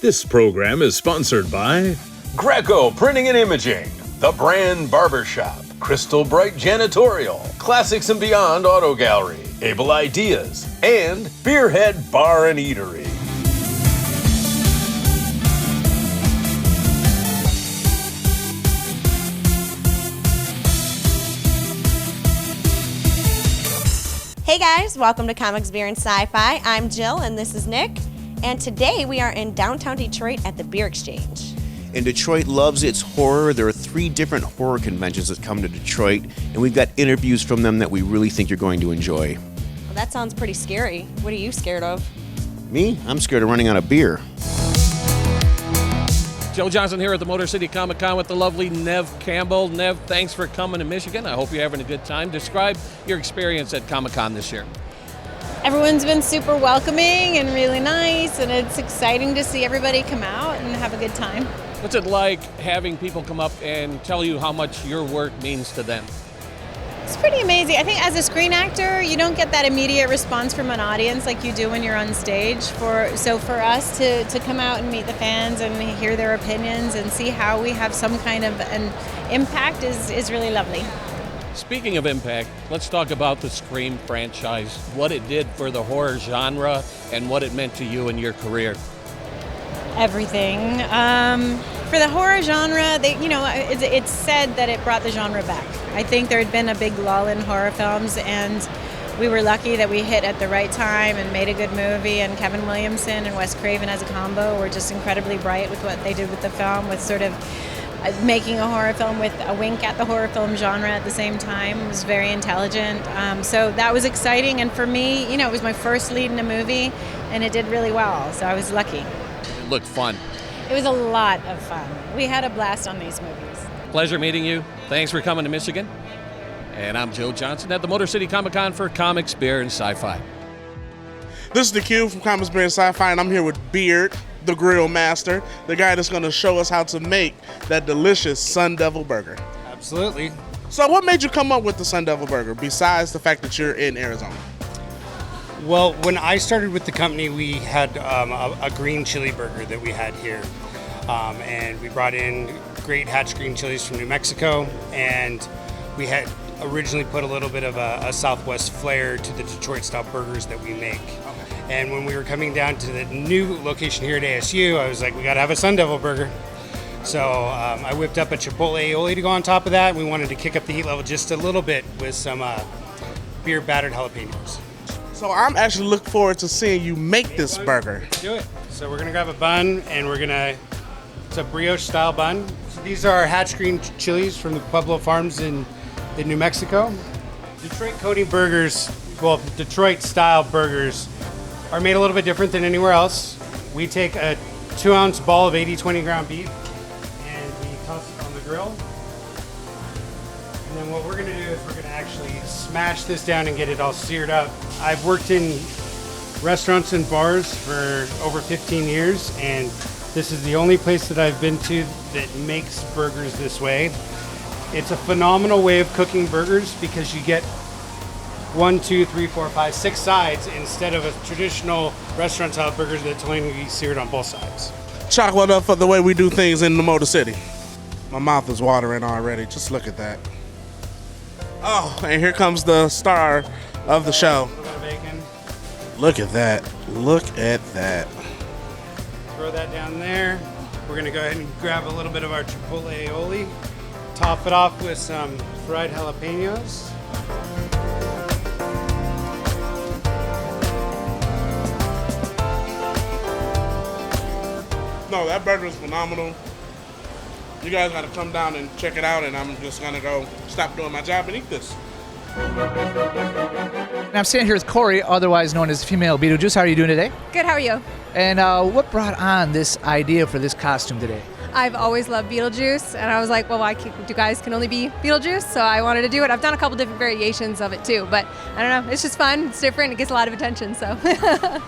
This program is sponsored by Greco Printing and Imaging, The Brand Barbershop, Crystal Bright Janitorial, Classics and Beyond Auto Gallery, Able Ideas, and Beerhead Bar and Eatery. Hey guys, welcome to Comics, Beer, and Sci-Fi. I'm Jill and this is Nick. And today we are in downtown Detroit at the Beer Exchange. And Detroit loves its horror. There are 3 different horror conventions that come to Detroit, and we've got interviews from them that we really think you're going to enjoy. Well, that sounds pretty scary. What are you scared of? Me? I'm scared of running out of beer. Joe Johnson here at the Motor City Comic Con with the lovely Neve Campbell. Neve, thanks for coming to Michigan. I hope you're having a good time. Describe your experience at Comic Con this year. Everyone's been super welcoming and really nice, and it's exciting to see everybody come out and have a good time. What's it like having people come up and tell you how much your work means to them? It's pretty amazing. I think as a screen actor, you don't get that immediate response from an audience like you do when you're on stage. So for us to come out and meet the fans and hear their opinions and see how we have some kind of an impact is really lovely. Speaking of impact, let's talk about the Scream franchise, what it did for the horror genre and what it meant to you in your career. Everything. For the horror genre, it's said that it brought the genre back. I think there had been a big lull in horror films, and we were lucky that we hit at the right time and made a good movie, and Kevin Williamson and Wes Craven as a combo were just incredibly bright with what they did with the film, with sort of making a horror film with a wink at the horror film genre at the same time. It was very intelligent. So that was exciting, and for me, it was my first lead in a movie, and it did really well, so I was lucky. It looked fun. It was a lot of fun. We had a blast on these movies. Pleasure meeting you. Thanks for coming to Michigan. And I'm Joe Johnson at the Motor City Comic Con for Comics, Beer, and Sci-Fi. This is the Q from Comics, Beer, and Sci-Fi, and I'm here with Beard, the grill master, the guy that's going to show us how to make that delicious Sun Devil Burger. Absolutely. So what made you come up with the Sun Devil Burger, besides the fact that you're in Arizona? Well, when I started with the company, we had a green chili burger that we had here. And we brought in great hatch green chilies from New Mexico, and we had originally put a little bit of a Southwest flair to the Detroit-style burgers that we make. And when we were coming down to the new location here at ASU, I was like, we got to have a Sun Devil Burger. So I whipped up a Chipotle aioli to go on top of that. We wanted to kick up the heat level just a little bit with some beer battered jalapenos. So I'm actually looking forward to seeing you make this burger. Do it. So we're going to grab a bun, and it's a brioche style bun. So these are hatch green chilies from the Pueblo Farms in New Mexico. Detroit coating burgers, well, Detroit style burgers are made a little bit different than anywhere else. We take a 2-ounce ball of 80-20 ground beef and we toss it on the grill. And then what we're gonna do is we're gonna actually smash this down and get it all seared up. I've worked in restaurants and bars for over 15 years, and this is the only place that I've been to that makes burgers this way. It's a phenomenal way of cooking burgers because you get 1, 2, 3, 4, 5, 6 sides instead of a traditional restaurant style burgers that's only going to be seared on both sides. Chocolate up for the way we do things in the Motor City. My mouth is watering already. Just look at that. Oh, and here comes the star of the show. A little bit of bacon. Look at that. Look at that. Throw that down there. We're going to go ahead and grab a little bit of our Chipotle aioli. Top it off with some fried jalapenos. No, that burger is phenomenal. You guys got to come down and check it out, and I'm just going to go stop doing my job and eat this. And I'm standing here with Corey, otherwise known as Female Beetlejuice. How are you doing today? Good, how are you? And what brought on this idea for this costume today? I've always loved Beetlejuice, and I was like, well, you guys can only be Beetlejuice, so I wanted to do it. I've done a couple different variations of it too, but I don't know, it's just fun, it's different, it gets a lot of attention, so.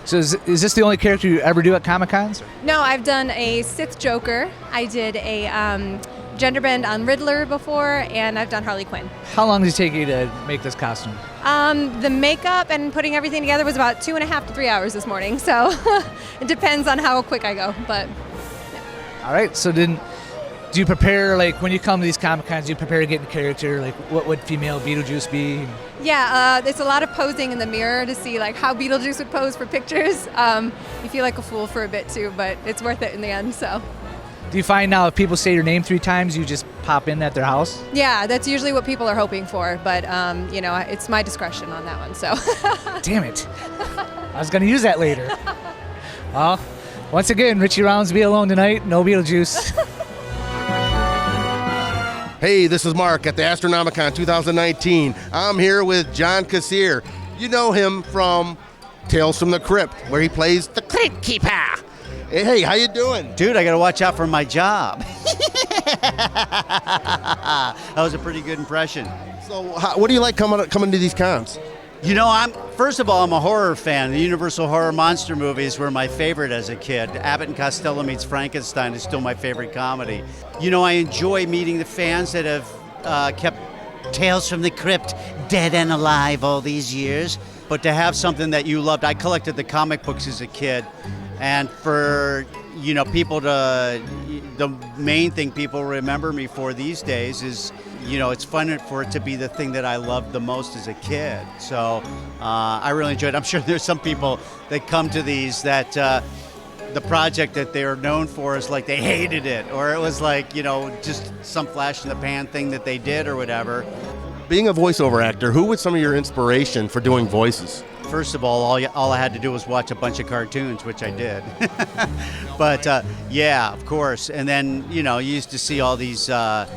So is this the only character you ever do at Comic-Cons? No, I've done a Sith Joker, I did a gender bend on Riddler before, and I've done Harley Quinn. How long did it take you to make this costume? The makeup and putting everything together was about 2.5 to 3 hours this morning, so it depends on how quick I go, but... All right, so then do you prepare, like when you come to these Comic-Cons, do you prepare to get in character? Like what would female Beetlejuice be? Yeah, it's a lot of posing in the mirror to see like how Beetlejuice would pose for pictures. You feel like a fool for a bit too, but it's worth it in the end, so... Do you find now if people say your name 3 times, you just pop in at their house? Yeah, that's usually what people are hoping for, but you know, it's my discretion on that one, so. Damn it. I was going to use that later. Well, once again, Richie Rounds be alone tonight. No Beetlejuice. Hey, this is Mark at the Astronomicon 2019. I'm here with John Kassir. You know him from Tales from the Crypt, where he plays the Crypt Keeper. Hey, how you doing? Dude, I got to watch out for my job. That was a pretty good impression. So, what do you like coming to these cons? You know, first of all, I'm a horror fan. The Universal horror monster movies were my favorite as a kid. Abbott and Costello Meets Frankenstein is still my favorite comedy. You know, I enjoy meeting the fans that have kept Tales from the Crypt dead and alive all these years. But to have something that you loved, I collected the comic books as a kid. And for, you know, the main thing people remember me for these days is, you know, it's fun for it to be the thing that I loved the most as a kid. So I really enjoyed it. I'm sure there's some people that come to these that the project that they're known for is like they hated it, or it was like, you know, just some flash in the pan thing that they did or whatever. Being a voiceover actor, who was some of your inspiration for doing voices? First of all I had to do was watch a bunch of cartoons, which I did. But yeah, of course. And then, you know, you used to see all these, a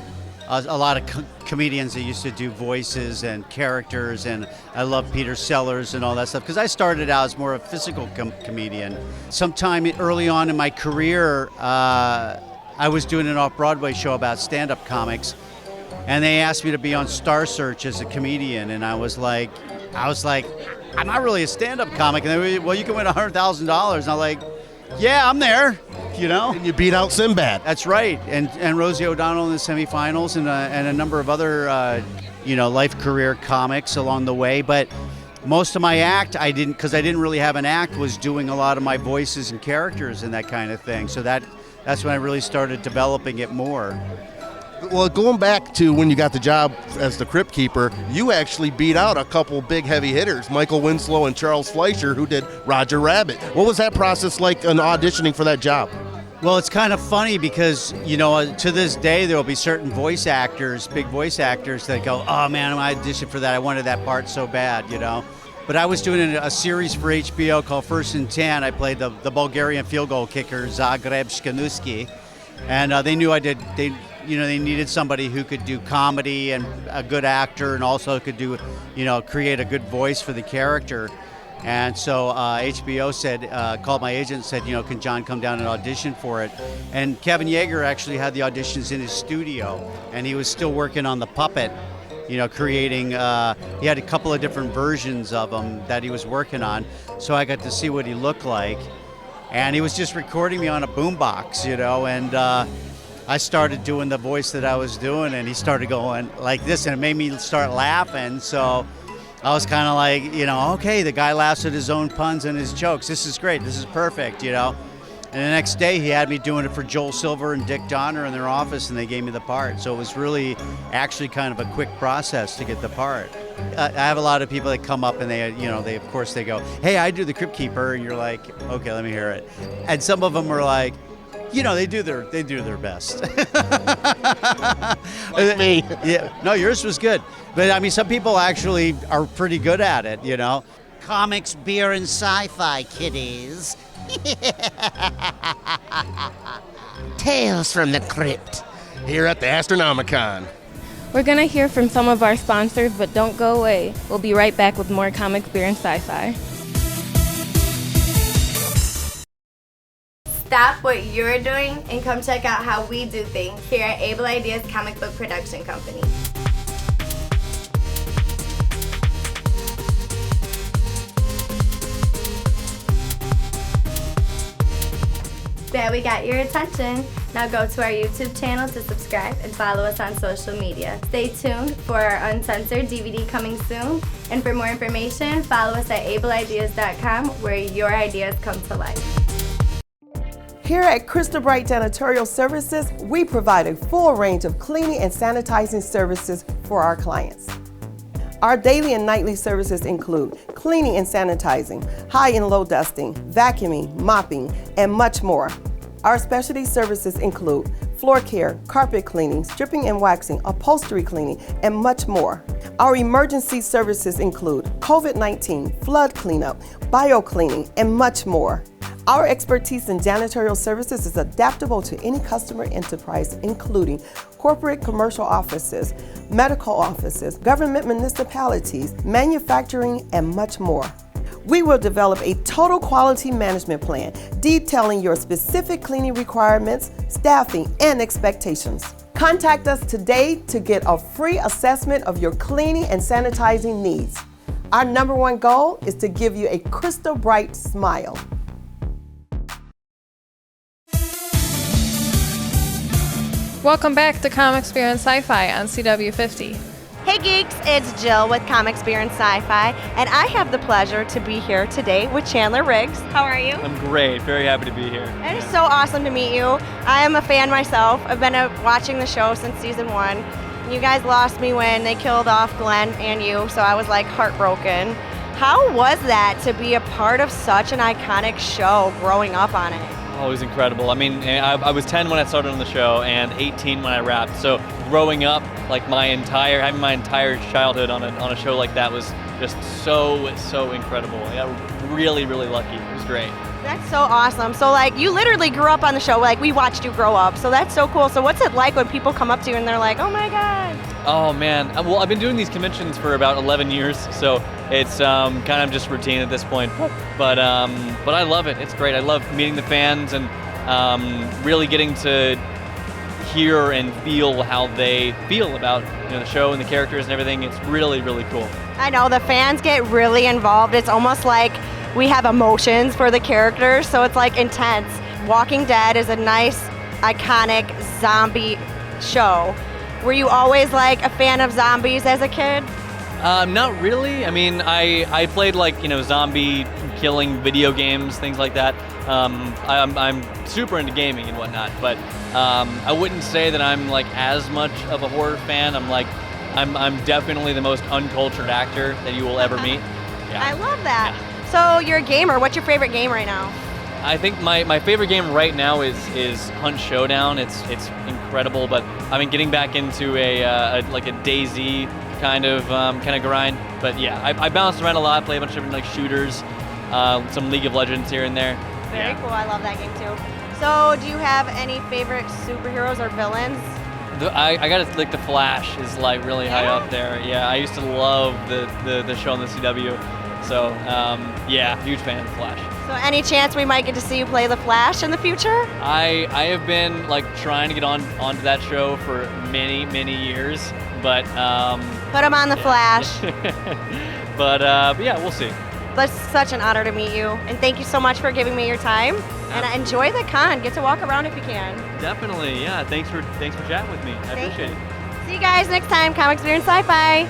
lot of comedians that used to do voices and characters, and I love Peter Sellers and all that stuff, because I started out as more of a physical comedian. Sometime early on in my career, I was doing an off-Broadway show about stand-up comics, and they asked me to be on Star Search as a comedian, and I was like, I'm not really a stand-up comic. And they were, well, you can win $100,000. And I'm like, yeah, I'm there, you know. And you beat out Sinbad. That's right. And Rosie O'Donnell in the semifinals, and a number of other, you know, life career comics along the way. But most of my act, because I didn't really have an act, was doing a lot of my voices and characters and that kind of thing. So that's when I really started developing it more. Well, going back to when you got the job as the Crypt Keeper, you actually beat out a couple big heavy hitters, Michael Winslow and Charles Fleischer, who did Roger Rabbit. What was that process like in auditioning for that job? Well, it's kind of funny because, you know, to this day, there will be certain voice actors, big voice actors that go, oh man, I auditioned for that. I wanted that part so bad, you know. But I was doing a series for HBO called First and 10. I played the Bulgarian field goal kicker, Zagreb Shkanuski. And they knew they needed somebody who could do comedy and a good actor, and also could do, you know, create a good voice for the character. And so HBO called my agent and said, you know, can John come down and audition for it? And Kevin Yeager actually had the auditions in his studio, and he was still working on the puppet, you know, creating, he had a couple of different versions of him that he was working on. So I got to see what he looked like. And he was just recording me on a boombox, you know, and I started doing the voice that I was doing, and he started going like this, and it made me start laughing. So I was kind of like, you know, okay, the guy laughs at his own puns and his jokes. This is great. This is perfect, you know. And the next day he had me doing it for Joel Silver and Dick Donner in their office, and they gave me the part. So it was really actually kind of a quick process to get the part. I have a lot of people that come up and they of course they go, hey, I do the Crypt Keeper, and you're like, okay, let me hear it. And some of them are like, you know, they do their best. Like me. Yeah. No, yours was good. But I mean, some people actually are pretty good at it, you know. Comics, beer, and sci-fi, kiddies. Tales from the Crypt. Here at the Astronomicon. We're going to hear from some of our sponsors, but don't go away. We'll be right back with more comics, beer, and sci-fi. Stop what you're doing and come check out how we do things here at Able Ideas Comic Book Production Company. Bet we got your attention. Now go to our YouTube channel to subscribe and follow us on social media. Stay tuned for our uncensored DVD coming soon. And for more information, follow us at ableideas.com where your ideas come to life. Here at Crystal Bright Janitorial Services, we provide a full range of cleaning and sanitizing services for our clients. Our daily and nightly services include cleaning and sanitizing, high and low dusting, vacuuming, mopping, and much more. Our specialty services include floor care, carpet cleaning, stripping and waxing, upholstery cleaning, and much more. Our emergency services include COVID-19, flood cleanup, bio-cleaning, and much more. Our expertise in janitorial services is adaptable to any customer enterprise, including corporate commercial offices, medical offices, government municipalities, manufacturing, and much more. We will develop a total quality management plan detailing your specific cleaning requirements, staffing, and expectations. Contact us today to get a free assessment of your cleaning and sanitizing needs. Our #1 goal is to give you a crystal bright smile. Welcome back to Comics Beer and Sci-Fi on CW50. Hey geeks, it's Jill with Comics Beer and Sci-Fi, and I have the pleasure to be here today with Chandler Riggs. How are you? I'm great, very happy to be here. It is so awesome to meet you. I am a fan myself. I've been watching the show since season 1. You guys lost me when they killed off Glenn and you, so I was like heartbroken. How was that to be a part of such an iconic show growing up on it? Oh, it was incredible. I mean, I was 10 when I started on the show and 18 when I wrapped. So growing up, like having my entire childhood on a show like that was just so incredible. I got really, really lucky. It was great. That's so awesome. So like you literally grew up on the show, like we watched you grow up. So that's so cool. So what's it like when people come up to you and they're like, oh my God? Oh man, well I've been doing these conventions for about 11 years, so it's kind of just routine at this point. But I love it. It's great. I love meeting the fans and really getting to hear and feel how they feel about the show and the characters and everything. It's really, really cool. I know the fans get really involved. It's almost like we have emotions for the characters, so it's like intense. Walking Dead is a nice, iconic zombie show. Were you always like a fan of zombies as a kid? Not really. I mean, I played like zombie killing video games, things like that. I'm super into gaming and whatnot, but I wouldn't say that I'm like as much of a horror fan. I'm definitely the most uncultured actor that you will ever meet. Yeah. I love that. Yeah. So you're a gamer. What's your favorite game right now? I think my favorite game right now is Hunt Showdown. It's incredible, but I've been getting back into a DayZ kind of grind. But yeah, I bounce around a lot, play a bunch of different like shooters, some League of Legends here and there. Very cool. I love that game too. So do you have any favorite superheroes or villains? I got to like the Flash is like really high up there. Yeah, I used to love the show on the CW. So yeah, huge fan of the Flash. So any chance we might get to see you play the Flash in the future? I have been like trying to get onto that show for many years, but put him on the Flash. but yeah, we'll see. It's such an honor to meet you, and thank you so much for giving me your time. And enjoy the con. Get to walk around if you can. Definitely, yeah. Thanks for chatting with me. I appreciate it. See you guys next time. Comics Beer and Sci-Fi.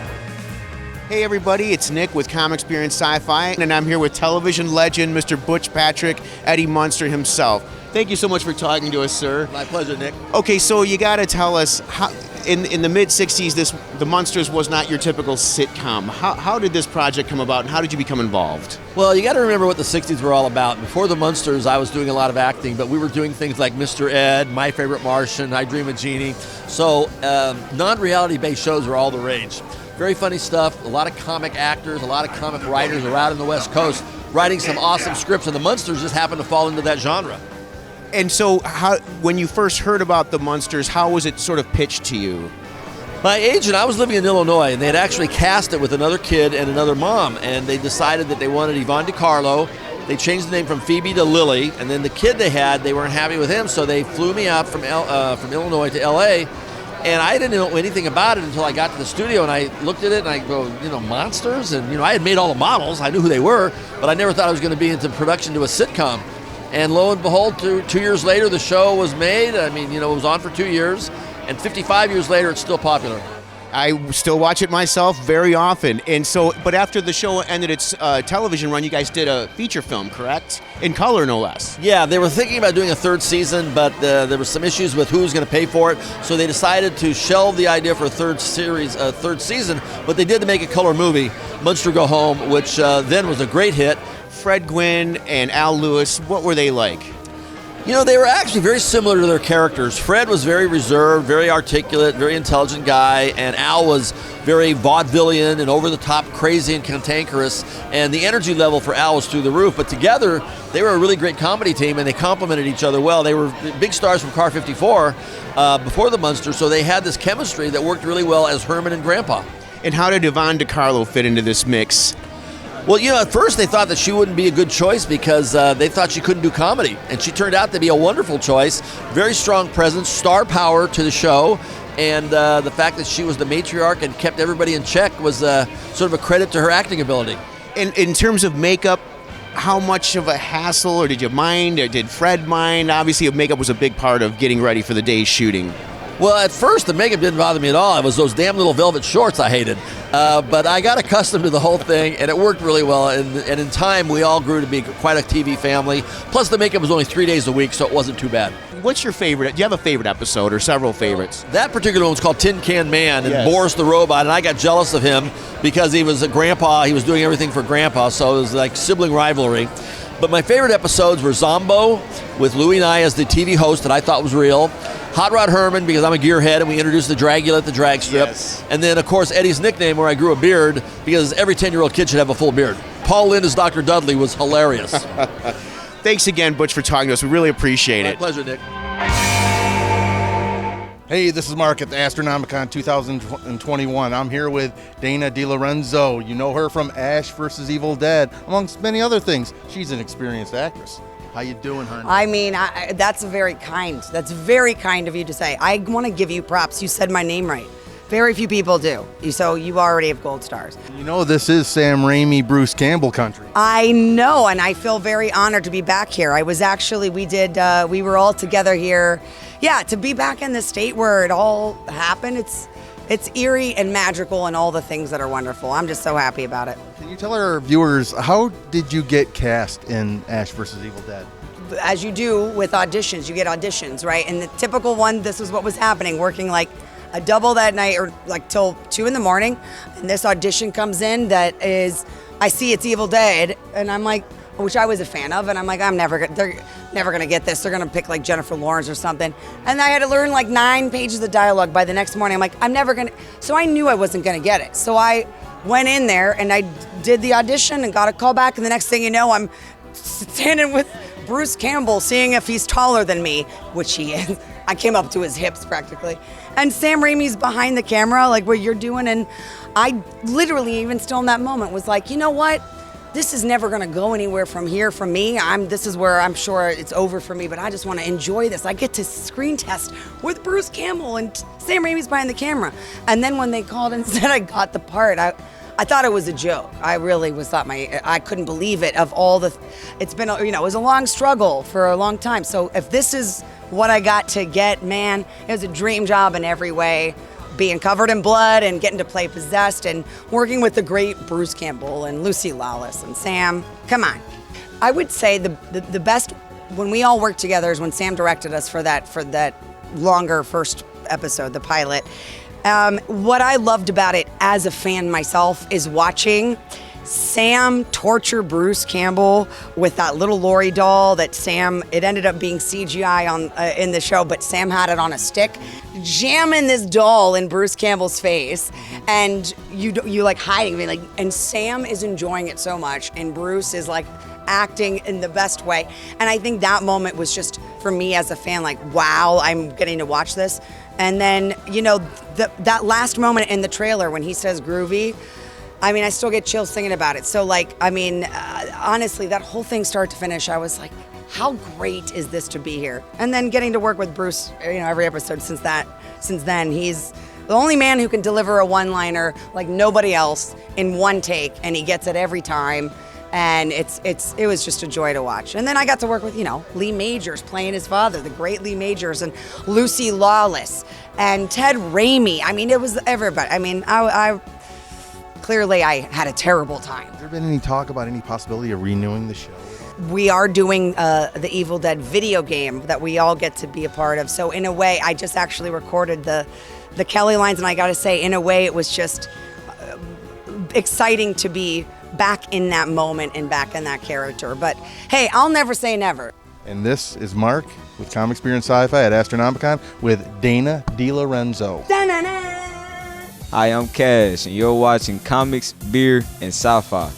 Hey everybody, it's Nick with Comics Beer and Sci-Fi, and I'm here with television legend Mr. Butch Patrick, Eddie Munster himself. Thank you so much for talking to us, sir. My pleasure, Nick. Okay, so you got to tell us, how, in the mid-'60s, The Munsters was not your typical sitcom. How did this project come about, and how did you become involved? Well, you got to remember what the 60s were all about. Before The Munsters, I was doing a lot of acting, but we were doing things like Mr. Ed, My Favorite Martian, I Dream of Jeannie. So non-reality based shows were all the rage. Very funny stuff, a lot of comic actors, a lot of comic writers are out in the West Coast writing some awesome scripts, and The Munsters just happened to fall into that genre. And so when you first heard about The Munsters, how was it sort of pitched to you? My agent, I was living in Illinois, and they had actually cast it with another kid and another mom, and they decided that they wanted Yvonne DiCarlo. They changed the name from Phoebe to Lily, and then the kid they had, they weren't happy with him, so they flew me up from Illinois to L.A., and I didn't know anything about it until I got to the studio, and I looked at it, and I go, monsters? And, I had made all the models. I knew who they were, but I never thought I was going to be into production to a sitcom. And lo and behold, 2 years later, the show was made. I mean, it was on for 2 years, and 55 years later, it's still popular. I still watch it myself very often. And so, but after the show ended its television run, you guys did a feature film, correct? In color, no less. Yeah, they were thinking about doing a third season, but there were some issues with who was going to pay for it. So they decided to shelve the idea for a third season, but they did make a color movie, Munster Go Home, which then was a great hit. Fred Gwynn and Al Lewis, what were they like? They were actually very similar to their characters. Fred was very reserved, very articulate, very intelligent guy, and Al was very vaudevillian and over-the-top, crazy and cantankerous, and the energy level for Al was through the roof. But together, they were a really great comedy team, and they complemented each other well. They were big stars from Car 54 before the Munster, so they had this chemistry that worked really well as Herman and Grandpa. And how did Yvonne DiCarlo fit into this mix? Well, at first they thought that she wouldn't be a good choice because they thought she couldn't do comedy. And she turned out to be a wonderful choice. Very strong presence, star power to the show. And the fact that she was the matriarch and kept everybody in check was sort of a credit to her acting ability. In terms of makeup, how much of a hassle, or did you mind, or did Fred mind? Obviously, makeup was a big part of getting ready for the day's shooting. Well, at first, the makeup didn't bother me at all. It was those damn little velvet shorts I hated. But I got accustomed to the whole thing, and it worked really well. And in time, we all grew to be quite a TV family. Plus, the makeup was only 3 days a week, so it wasn't too bad. What's your favorite? Do you have a favorite episode or several favorites? That particular one was called Tin Can Man, and Yes. Boris the Robot, and I got jealous of him because he was a grandpa. He was doing everything for Grandpa, so it was like sibling rivalry. But my favorite episodes were Zombo with Louie Nye as the TV host that I thought was real. Hot Rod Herman, because I'm a gearhead, and we introduced the Dragula at the drag strip. Yes. And then, of course, Eddie's nickname, where I grew a beard, because every 10-year-old kid should have a full beard. Paul Lynde as Dr. Dudley was hilarious. Thanks again, Butch, for talking to us. We really appreciate My it. pleasure, Nick. Hey, this is Mark at the Astronomicon 2021. I'm here with Dana Dilorenzo. You know her from Ash vs. Evil Dead, amongst many other things. She's an experienced actress. How you doing, hon? I mean, that's very kind. That's very kind of you to say. I want to give you props. You said my name right. Very few people do. So you already have gold stars. You know this is Sam Raimi, Bruce Campbell country. I know, and I feel very honored to be back here. I was actually, we were all together here. Yeah, to be back in the state where it all happened, it's eerie and magical and all the things that are wonderful. I'm just so happy about it. Can you tell our viewers, how did you get cast in Ash vs. Evil Dead? As you do with auditions, you get auditions, right? And the typical one, this is what was happening, working like a double that night or like till 2 in the morning. And this audition comes in that is, I see it's Evil Dead, and I'm like, which I was a fan of, and I'm like, they're never gonna get this. They're gonna pick like Jennifer Lawrence or something. And I had to learn like 9 pages of dialogue by the next morning. I'm like, I'm never gonna, so I knew I wasn't gonna get it. So I went in there and I did the audition and got a call back, and the next thing you know, I'm standing with Bruce Campbell, seeing if he's taller than me, which he is. I came up to his hips practically. And Sam Raimi's behind the camera, like what you're doing, and I literally, even still in that moment, was like, you know what? This is never gonna go anywhere from here from me. This is where I'm sure it's over for me, but I just wanna enjoy this. I get to screen test with Bruce Campbell and Sam Raimi's behind the camera. And then when they called and said I got the part, I thought it was a joke. I really I couldn't believe it. Of all it's been, it was a long struggle for a long time. So if this is what I got to get, man, it was a dream job in every way. Being covered in blood and getting to play possessed and working with the great Bruce Campbell and Lucy Lawless and Sam. Come on. I would say the best when we all worked together is when Sam directed us for that longer first episode, the pilot. What I loved about it as a fan myself is watching Sam torture Bruce Campbell with that little Lori doll that it ended up being CGI in the show, but Sam had it on a stick, jamming this doll in Bruce Campbell's face, and you like hiding, and Sam is enjoying it so much, and Bruce is like acting in the best way. And I think that moment was just, for me as a fan, like, wow, I'm getting to watch this. And then, that last moment in the trailer when he says groovy, I mean, I still get chills thinking about it. So honestly, that whole thing start to finish, I was like, how great is this to be here? And then getting to work with Bruce, every episode since then, he's the only man who can deliver a one-liner like nobody else in one take, and he gets it every time. And it was just a joy to watch. And then I got to work with, Lee Majors playing his father, the great Lee Majors, and Lucy Lawless, and Ted Raimi. I mean, it was everybody. I mean, I clearly I had a terrible time. Has there been any talk about any possibility of renewing the show? We are doing the Evil Dead video game that we all get to be a part of. So in a way, I just actually recorded the Kelly lines, and I got to say, in a way, it was just exciting to be back in that moment and back in that character. But hey, I'll never say never. And this is Mark with Comic Experience Sci-Fi at Astronomicon with Dana Dilorenzo. Hi, I'm Cash, and you're watching Comics, Beer, and Sci-Fi.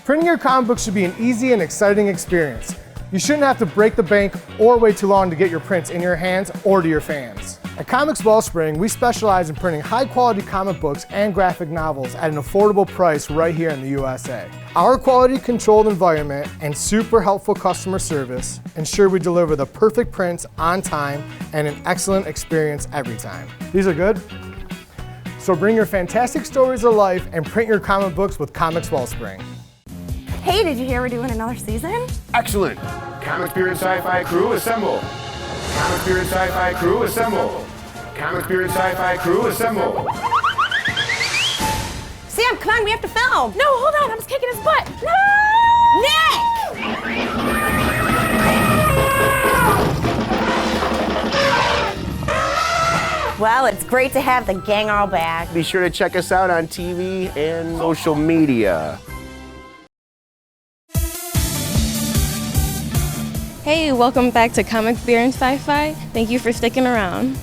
Printing your comic books should be an easy and exciting experience. You shouldn't have to break the bank or wait too long to get your prints in your hands or to your fans. At Comics Wellspring, we specialize in printing high-quality comic books and graphic novels at an affordable price right here in the USA. Our quality-controlled environment and super helpful customer service ensure we deliver the perfect prints on time and an excellent experience every time. These are good? So bring your fantastic stories to life and print your comic books with Comics Wellspring. Hey, did you hear we're doing another season? Excellent. Comic Experience Sci-Fi crew, assemble. Comic Experience Sci-Fi crew, assemble. Comic Experience Sci-Fi crew, assemble. Sam, come on, we have to film. No, hold on, I'm just kicking his butt. No! Nick! Well, it's great to have the gang all back. Be sure to check us out on TV and social media. Hey, welcome back to Comics, Beer, and Sci-Fi. Thank you for sticking around.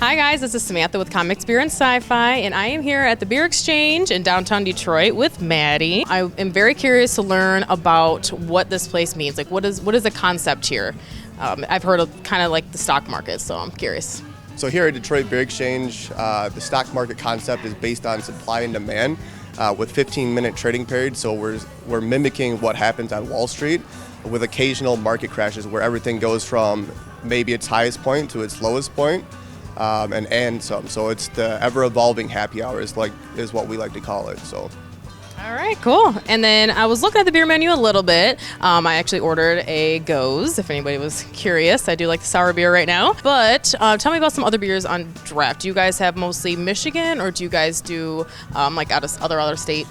Hi guys, this is Samantha with Comics, Beer, and Sci-Fi, and I am here at the Beer Exchange in downtown Detroit with Maddie. I am very curious to learn about what this place means. Like, what is the concept here? I've heard of kind of like the stock market, so I'm curious. So here at Detroit Beer Exchange, the stock market concept is based on supply and demand with 15-minute trading periods. So we're mimicking what happens on Wall Street, with occasional market crashes where everything goes from maybe its highest point to its lowest point, and some. So it's the ever-evolving happy hour is what we like to call it. So. All right, cool. And then I was looking at the beer menu a little bit. I actually ordered a Goes, if anybody was curious. I do like the sour beer right now. But tell me about some other beers on draft. Do you guys have mostly Michigan, or do you guys do like out of other state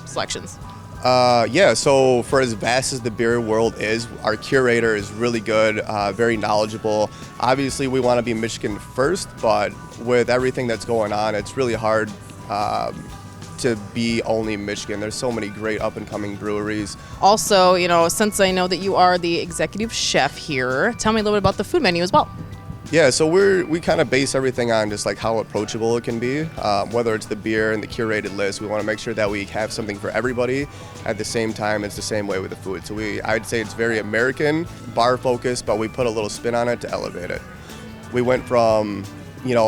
selections? Yeah, so for as vast as the beer world is, our curator is really good, very knowledgeable. Obviously, we want to be Michigan first, but with everything that's going on, it's really hard to be only Michigan. There's so many great up-and-coming breweries. Also, since I know that you are the executive chef here, tell me a little bit about the food menu as well. Yeah, so we kind of base everything on just like how approachable it can be. Whether it's the beer and the curated list, we want to make sure that we have something for everybody. At the same time, it's the same way with the food. So I'd say it's very American, bar focused, but we put a little spin on it to elevate it. We went from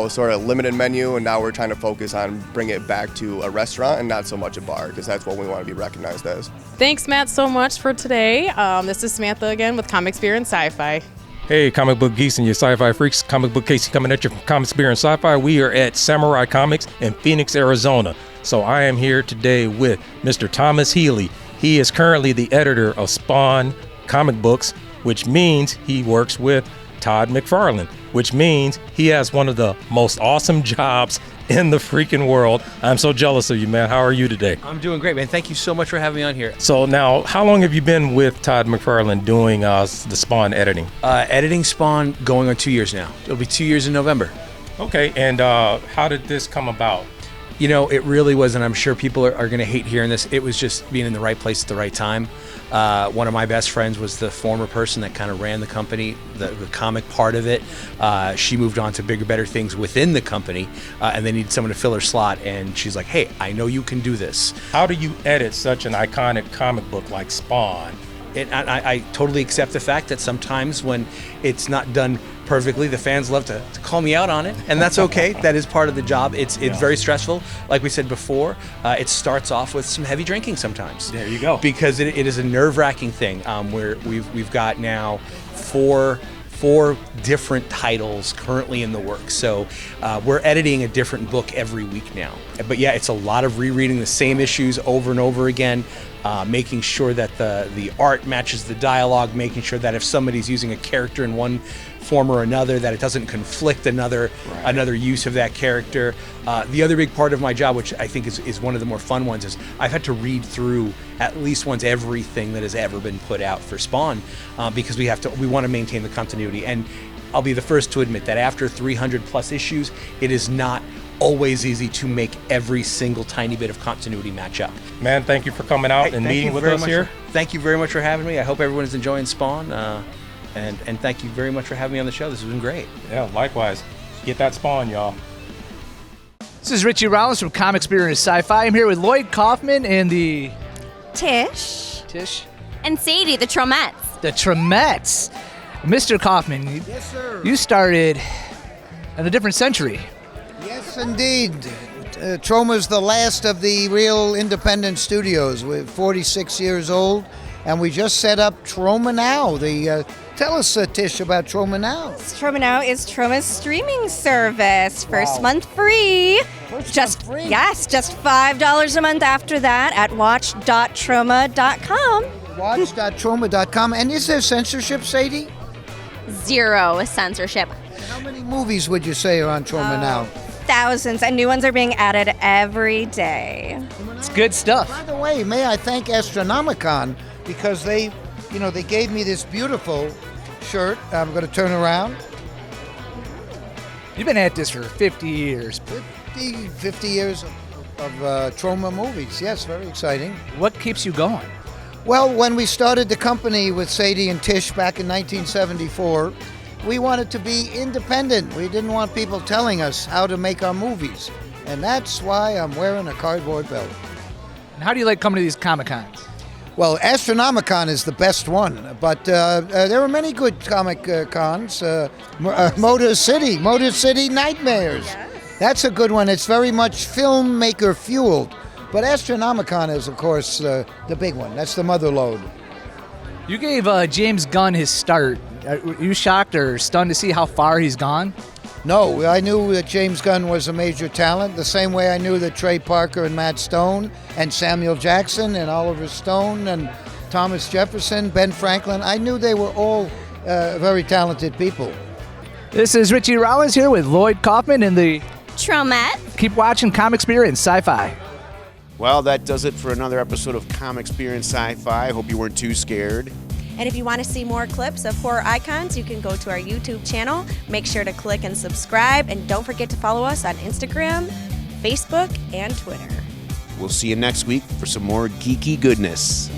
sort of limited menu, and now we're trying to focus on bring it back to a restaurant and not so much a bar, because that's what we want to be recognized as. Thanks, Matt, so much for today. This is Samantha again with Comics, Beer, and Sci-Fi. Hey, comic book geeks and your sci-fi freaks. Comic book Casey coming at you from Comics, Beer, and Sci-Fi. We are at Samurai Comics in Phoenix, Arizona. So I am here today with Mr. Thomas Healy. He is currently the editor of Spawn comic books, which means he works with Todd McFarlane, which means he has one of the most awesome jobs in the freaking world. I'm so jealous of you, man. How are you today? I'm doing great, man. Thank you so much for having me on here. So now, how long have you been with Todd McFarlane doing the Spawn editing? Editing Spawn going on 2 years now. It'll be 2 years in November. Okay, and how did this come about? It really was, and I'm sure people are going to hate hearing this. It was just being in the right place at the right time. One of my best friends was the former person that kind of ran the company, the comic part of it. She moved on to bigger, better things within the company, and they needed someone to fill her slot. And she's like, hey, I know you can do this. How do you edit such an iconic comic book like Spawn? I totally accept the fact that sometimes when it's not done perfectly, the fans love to call me out on it, and that's okay. That is part of the job. It's very stressful. Like we said before, it starts off with some heavy drinking sometimes. There you go. Because it is a nerve-wracking thing. Where we've got now four 4 different titles currently in the works. So we're editing a different book every week now. But yeah, it's a lot of rereading the same issues over and over again, making sure that the art matches the dialogue, making sure that if somebody's using a character in one form or another, that it doesn't conflict another use of that character. The other big part of my job, which I think is one of the more fun ones, is I've had to read through at least once everything that has ever been put out for Spawn, because we want to maintain the continuity. And I'll be the first to admit that after 300 plus issues, it is not always easy to make every single tiny bit of continuity match up. Man, thank you for coming out and meeting with us here. Thank you very much for having me. I hope everyone is enjoying Spawn. And thank you very much for having me on the show. This has been great. Yeah, likewise. Get that Spawn, y'all. This is Richie Rollins from Comic Experience Sci-Fi. I'm here with Lloyd Kaufman and the... Tish. Tish. And Sadie, the Tromettes. The Tromettes. Mr. Kaufman, Yes, sir. you started in a different century. Yes, indeed. Troma's the last of the real independent studios. We're 46 years old, and we just set up Troma Now. Tell us, Tish, about Troma Now. Troma Now is Troma's streaming service. First month free. Just $5 a month after that at watch.troma.com. Watch.troma.com. And is there censorship, Sadie? 0 censorship. How many movies would you say are on Troma Now? Thousands, and new ones are being added every day. It's good stuff. By the way, may I thank Astronomicon, because they gave me this beautiful shirt. I'm going to turn around. You've been at this for 50 years. 50 years of Troma movies. Yes, very exciting. What keeps you going? Well, when we started the company with Sadie and Tish back in 1974, we wanted to be independent. We didn't want people telling us how to make our movies. And that's why I'm wearing a cardboard belt. And how do you like coming to these Comic-Cons? Well, Astronomicon is the best one, but there are many good comic cons. Motor City Nightmares. Yes. That's a good one. It's very much filmmaker fueled. But Astronomicon is, of course, the big one. That's the mother lode. You gave James Gunn his start. Are you shocked or stunned to see how far he's gone? No, I knew that James Gunn was a major talent, the same way I knew that Trey Parker and Matt Stone and Samuel Jackson and Oliver Stone and Thomas Jefferson, Ben Franklin, I knew they were all very talented people. This is Richie Rollins here with Lloyd Kaufman and the Tromette. Keep watching Comic Experience Sci-Fi. Well, that does it for another episode of Comic Experience Sci-Fi. I hope you weren't too scared. And if you want to see more clips of horror icons, you can go to our YouTube channel. Make sure to click and subscribe, and don't forget to follow us on Instagram, Facebook, and Twitter. We'll see you next week for some more geeky goodness.